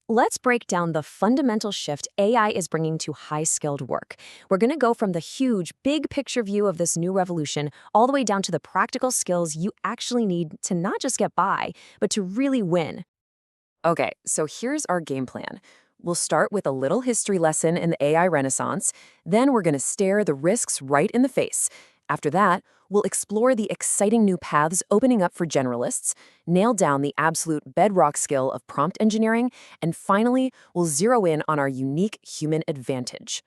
Let's break down the fundamental shift AI is bringing to high-skilled work. We're going to go from the huge, big picture view of this new revolution all the way down to the practical skills you actually need to not just get by, but to really win. Okay, so here's our game plan. We'll start with a little history lesson in the AI Renaissance, then we're going to stare the risks right in the face. After that, we'll explore the exciting new paths opening up for generalists, nail down the absolute bedrock skill of prompt engineering, and finally, we'll zero in on our unique human advantage.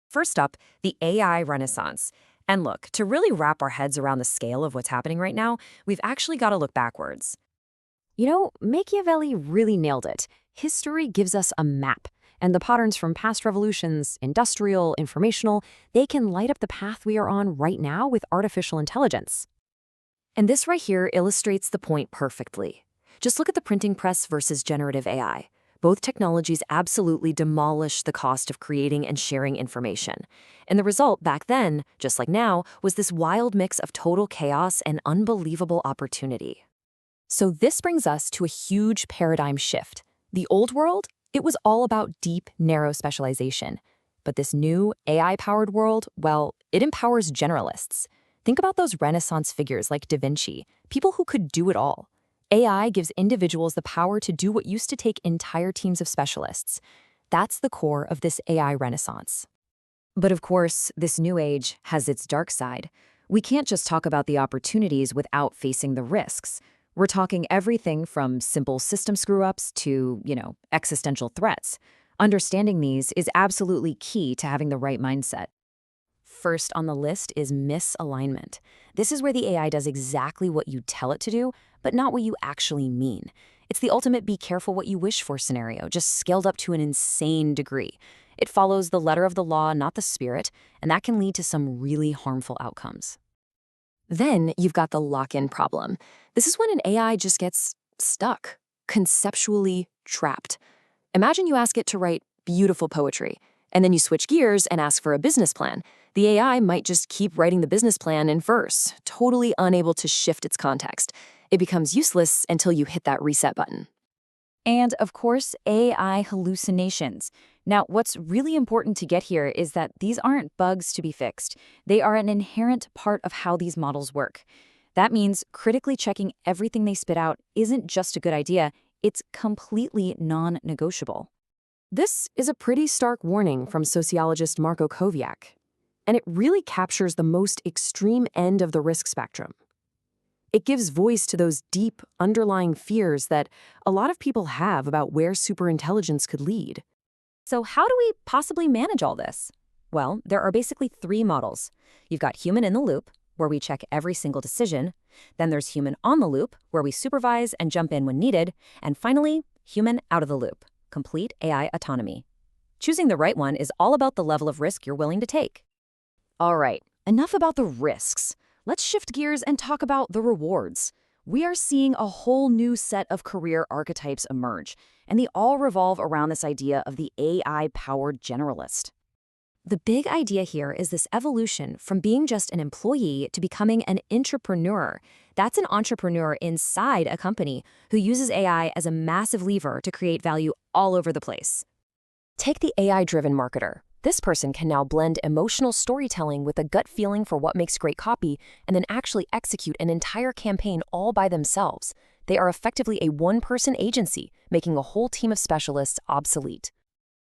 First up, the AI Renaissance. And look, to really wrap our heads around the scale of what's happening right now, we've actually got to look backwards. Machiavelli really nailed it. History gives us a map, and the patterns from past revolutions, industrial, informational, they can light up the path we are on right now with artificial intelligence. And this right here illustrates the point perfectly. Just look at the printing press versus generative AI. Both technologies absolutely demolish the cost of creating and sharing information. And the result back then, just like now, was this wild mix of total chaos and unbelievable opportunity. So this brings us to a huge paradigm shift. The old world, it was all about deep, narrow specialization. But this new AI-powered world, well, it empowers generalists. Think about those Renaissance figures like Da Vinci, people who could do it all. AI gives individuals the power to do what used to take entire teams of specialists. That's the core of this AI Renaissance. But of course, this new age has its dark side. We can't just talk about the opportunities without facing the risks. We're talking everything from simple system screw-ups to, existential threats. Understanding these is absolutely key to having the right mindset. First on the list is misalignment. This is where the AI does exactly what you tell it to do, but not what you actually mean. It's the ultimate be careful what you wish for scenario, just scaled up to an insane degree. It follows the letter of the law, not the spirit, and that can lead to some really harmful outcomes. Then you've got the lock-in problem. This is when an AI just gets stuck, conceptually trapped. Imagine you ask it to write beautiful poetry, and then you switch gears and ask for a business plan. The AI might just keep writing the business plan in verse, totally unable to shift its context. It becomes useless until you hit that reset button. And of course, AI hallucinations. Now, what's really important to get here is that these aren't bugs to be fixed. They are an inherent part of how these models work. That means critically checking everything they spit out isn't just a good idea, it's completely non-negotiable. This is a pretty stark warning from sociologist Marco Koviak, and it really captures the most extreme end of the risk spectrum. It gives voice to those deep, underlying fears that a lot of people have about where superintelligence could lead. So how do we possibly manage all this? Well, there are basically three models. You've got human in the loop, where we check every single decision. Then there's human on the loop, where we supervise and jump in when needed. And finally, human out of the loop, complete AI autonomy. Choosing the right one is all about the level of risk you're willing to take. All right, enough about the risks. Let's shift gears and talk about the rewards. We are seeing a whole new set of career archetypes emerge, and they all revolve around this idea of the AI-powered generalist. The big idea here is this evolution from being just an employee to becoming an intrapreneur. That's an entrepreneur inside a company who uses AI as a massive lever to create value all over the place. Take the AI-driven marketer. This person can now blend emotional storytelling with a gut feeling for what makes great copy and then actually execute an entire campaign all by themselves. They are effectively a one-person agency, making a whole team of specialists obsolete.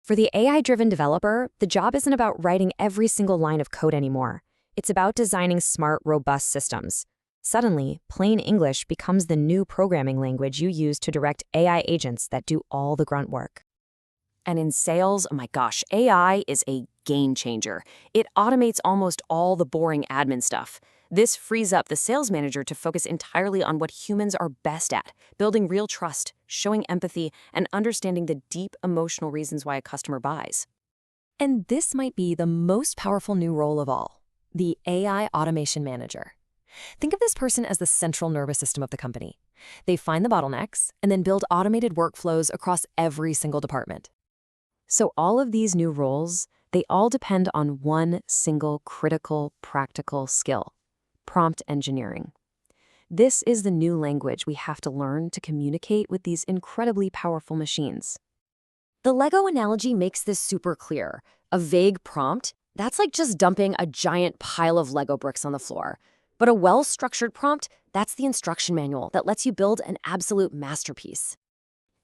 For the AI-driven developer, the job isn't about writing every single line of code anymore. It's about designing smart, robust systems. Suddenly, plain English becomes the new programming language you use to direct AI agents that do all the grunt work. And in sales, oh my gosh, AI is a game changer. It automates almost all the boring admin stuff. This frees up the sales manager to focus entirely on what humans are best at, building real trust, showing empathy, and understanding the deep emotional reasons why a customer buys. And this might be the most powerful new role of all, the AI automation manager. Think of this person as the central nervous system of the company. They find the bottlenecks and then build automated workflows across every single department. So all of these new roles, they all depend on one single critical practical skill: prompt engineering. This is the new language we have to learn to communicate with these incredibly powerful machines. The Lego analogy makes this super clear. A vague prompt, that's like just dumping a giant pile of Lego bricks on the floor. But a well-structured prompt, that's the instruction manual that lets you build an absolute masterpiece.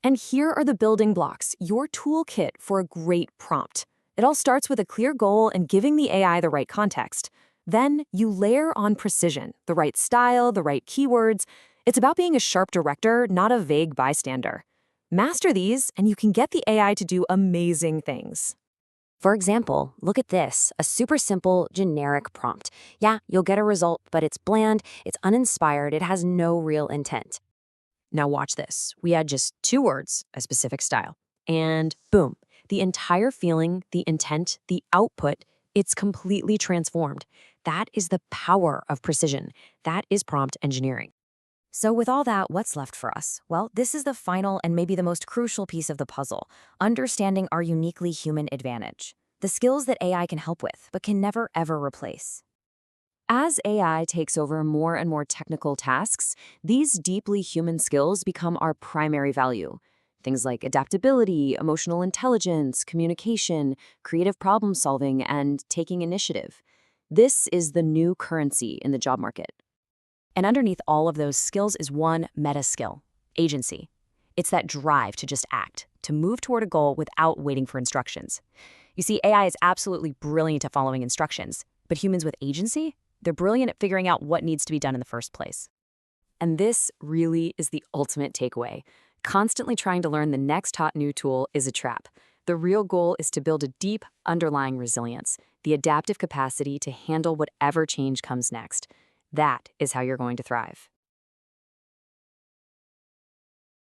And here are the building blocks, your toolkit for a great prompt. It all starts with a clear goal and giving the AI the right context. Then you layer on precision, the right style, the right keywords. It's about being a sharp director, not a vague bystander. Master these, and you can get the AI to do amazing things. For example, look at this, a super simple, generic prompt. Yeah, you'll get a result, but it's bland, it's uninspired, it has no real intent. Now watch this. We add just 2 words, a specific style, and boom, the entire feeling, the intent, the output, it's completely transformed. That is the power of precision. That is prompt engineering. So with all that, what's left for us? Well, this is the final and maybe the most crucial piece of the puzzle, understanding our uniquely human advantage. The skills that AI can help with, but can never ever replace. As AI takes over more and more technical tasks, these deeply human skills become our primary value. Things like adaptability, emotional intelligence, communication, creative problem solving, and taking initiative. This is the new currency in the job market. And underneath all of those skills is one meta skill: agency. It's that drive to just act, to move toward a goal without waiting for instructions. You see, AI is absolutely brilliant at following instructions, but humans with agency, they're brilliant at figuring out what needs to be done in the first place. And this really is the ultimate takeaway. Constantly trying to learn the next hot new tool is a trap. The real goal is to build a deep, underlying resilience, the adaptive capacity to handle whatever change comes next. That is how you're going to thrive.